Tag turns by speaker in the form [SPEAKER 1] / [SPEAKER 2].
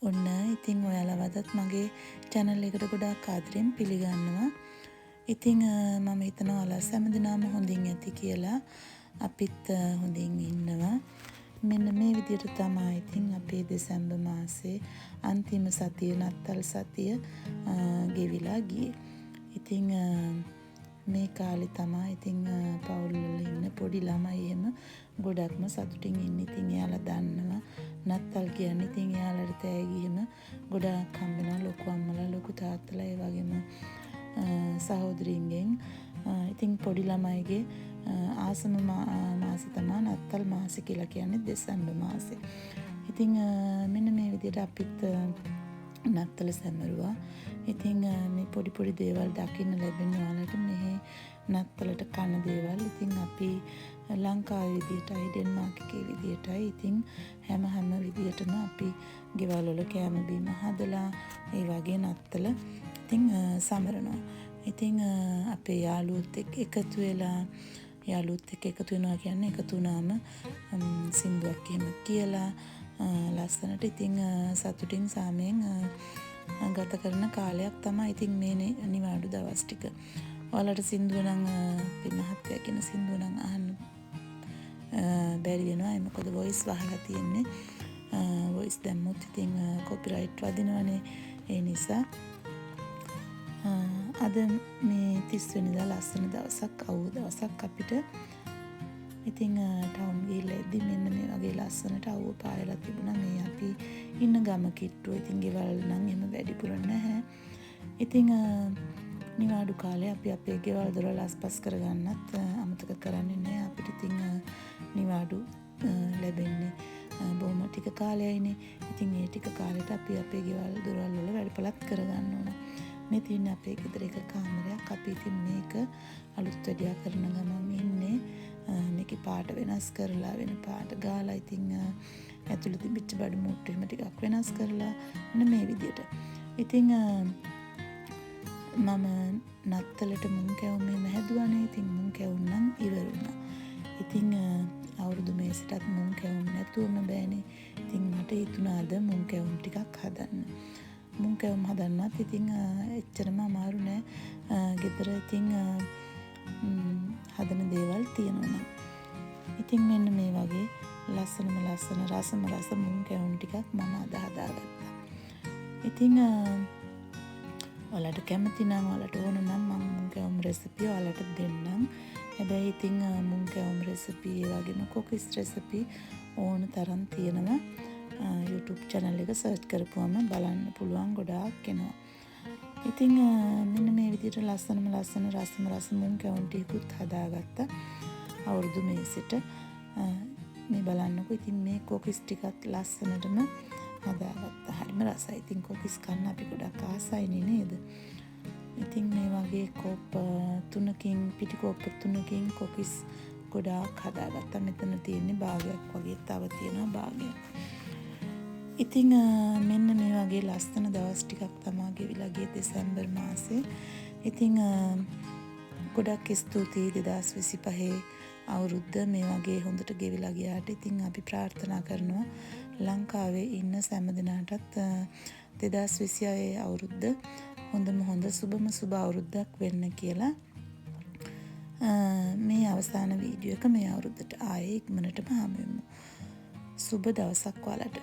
[SPEAKER 1] ඔන්න ඉතින් ඔයාලවදත් මගේ channel එකට ගොඩාක් ආදරෙන් පිළිගන්නවා. ඉතින් මම හිතනවා ඔයාලා හැමදෙනාම හොඳින් ඇති කියලා. අපිත් හොඳින් ඉන්නවා. මෙන්න මේ විදිහට තමයි ඉතින් අපේ දෙසැම්බර් මාසේ අන්තිම සතිය නත්තල් සතිය ගෙවිලා ගියේ. ඉතින් මේ කාලේ තමයි ඉතින් පවුල් වල ඉන්න පොඩි ළමයි එහෙම ගොඩක්ම සතුටින් ඉන්නේ. ඉතින් එයාලා දන්නවා නත්තල් කියන්නේ ඉතින් එයාලට තෑගි එහෙම ගොඩාක් හම්බෙනවා. ලොකු අම්මලා ලොකු තාත්තලා ඒ වගේම සහෝදරින්ගෙන්. ඉතින් පොඩි ළමයිගේ ආසම මාසෙ තමයි නත්තල් මාසෙ කියලා කියන්නේ දෙසැම්බර් මාසෙ. ඉතින් මෙන්න මේ විදිහට අපිත් නත්තල සැමරුවා. ඉතින් මේ පොඩි පොඩි දේවල් දකින්න ලැබෙන ඔයාලට මෙහි නත්තලට කන දේවල්. ඉතින් අපි ලංකාවේ විදියටයි ඩෙන්මාර්ක් එකේ විදියටයි ඉතින් හැම විදියටම අපි ගෙවල් වල කෑම බීම හදලා ඒ වගේ නත්තල ඉතින් සමරනවා. ඉතින් අපේ යාළුවොත් එක්ක එකතු වෙලා යාළුවොත් එක්ක එකතු වෙනවා කියන්නේ එකතු වුණාම සින්දුවක් එහෙම කියලා ලස්සනට ඉතින් සතුටින් සාමයෙන් ගත කරන කාලයක් තමයි ඉතින් මේ නිවාඩු දවස් ටික. ඔයාලට සින්දුව නම් පින්හත්ය කියන සින්දුව නම් අහන්න බැරි වෙනවා. ඒ මොකද වොයිස් වහලා තියෙන්නේ. වොයිස් දැම්මොත් ඉතින් කොපිරයිට් වදිනවනේ. ඒ නිසා අද මේ 30 වෙනිදා ලස්සන දවසක් අවුව දවසක් අපිට. ඉතින් ටවුන් ගිහිල්ලා එද්දි මෙන්න මේ වගේ ලස්සනට අවුව පායලා තිබුණා. මේ අපි ඉන්න ගම කිට්ටුව. ඉතින් ගෙවල් නම් එහෙම වැඩිපුර නැහැ. ඉතින් නිවාඩු කාලේ අපි අපේ ගෙවල් දොරවල් අස්පස් කරගන්නත් අමතක කරන්නේ නැහැ. අපිට ඉතින් නිවාඩු ලැබෙන්නේ බොහොම ටික කාලයයිනේ. ඉතින් ඒ ටික කාලෙට අපි අපේ ගෙවල් දොරවල් වල වැඩපලත් කරගන්න ඕන. මේ තියෙන අපේ ගෙදර එක කාමරයක්. අපි ඉතින් මේක අලුත් වැඩියා කරන ගමන් ඉන්නේ. මේකේ පාට වෙනස් කරලා වෙන පාට ගාලා ඉතින් ඇතුළේ තිබිච්ච බඩු මුට්ටු එහෙම ටිකක් වෙනස් කරලා මේ විදියට. ඉතින් මම නත්තලට මුං කැවුම් හැදුවානේ. ඉතින් මුං කැවුම් නම් ඉවර වුණා. ඉතින් අවුරුදු මේසටත් මුං කැවුම් නැතුවම බෑනේ. ඉතින් මට හිතුණා අද මුං කැවුම් ටිකක් හදන්න. මුං කැවුම් හදන්නත් ඉතින් එච්චරම අමාරු නෑ. ගෙදර ඉතින් හදන දේවල් තියෙනවා. ඉතින් මෙන්න මේ වගේ ලස්සන රස මුං කැවුම් ටිකක් මම අද හදාගත්තා. ඉතින් ඔයාලට කැමති නම් ඔයාලට ඕන නම් මම මුං කැවුම් රෙසිපි ඔයාලට දෙන්නම්. හැබැයි ඉතින් මුං කැවුම් රෙසිපි ඒ වගේම කොකිස් රෙසිපි ඕන තරම් තියෙනවා. YouTube channel එක search කරපුවම බලන්න පුළුවන් ගොඩාක් එනවා. ඉතින් මෙන්න මේ විදිහට ලස්සන රස මුං කැවුම් ටිකකුත් හදාගත්තා. අවුරුදු මේසෙට මේ බලන්නකෝ. ඉතින් මේ කොකිස් ටිකත් ලස්සනටම හදාගත්තා. හරිම රසයි. ඉතින් කොකිස් කන්න අපි ගොඩක් ආසයිනේ නේද? ඉතින් මේ වගේ කෝප්ප 3කින් පිටි කෝප්ප 3කින් කොකිස් ගොඩාක් හදාගත්තා. මෙතන තියෙන්නේ භාගයක් වගේ තව තියෙනවා භාගයක්. ඉතින් මෙන්න මේ වගේ ලස්සන දවස් ටිකක් තමයි ගෙවිලා ගියේ දෙසැම්බර් මාසේ. ඉතින් ගොඩක් ස්තුතියි 2025 අවුරුද්ද මේ වගේ හොඳට ගෙවිලා ගියාට. ඉතින් අපි ප්‍රාර්ථනා කරනවා ලංකාවේ ඉන්න හැම දිනකටත් 2026 අවුරුද්ද හොඳම හොඳ සුබ අවුරුද්දක් වෙන්න කියලා. මේ අවසාන වීඩියෝ එක මේ අවුරුද්දට ආයේ ඉක්මනටම හමු වෙමු. සුබ දවසක් ඔයාලට.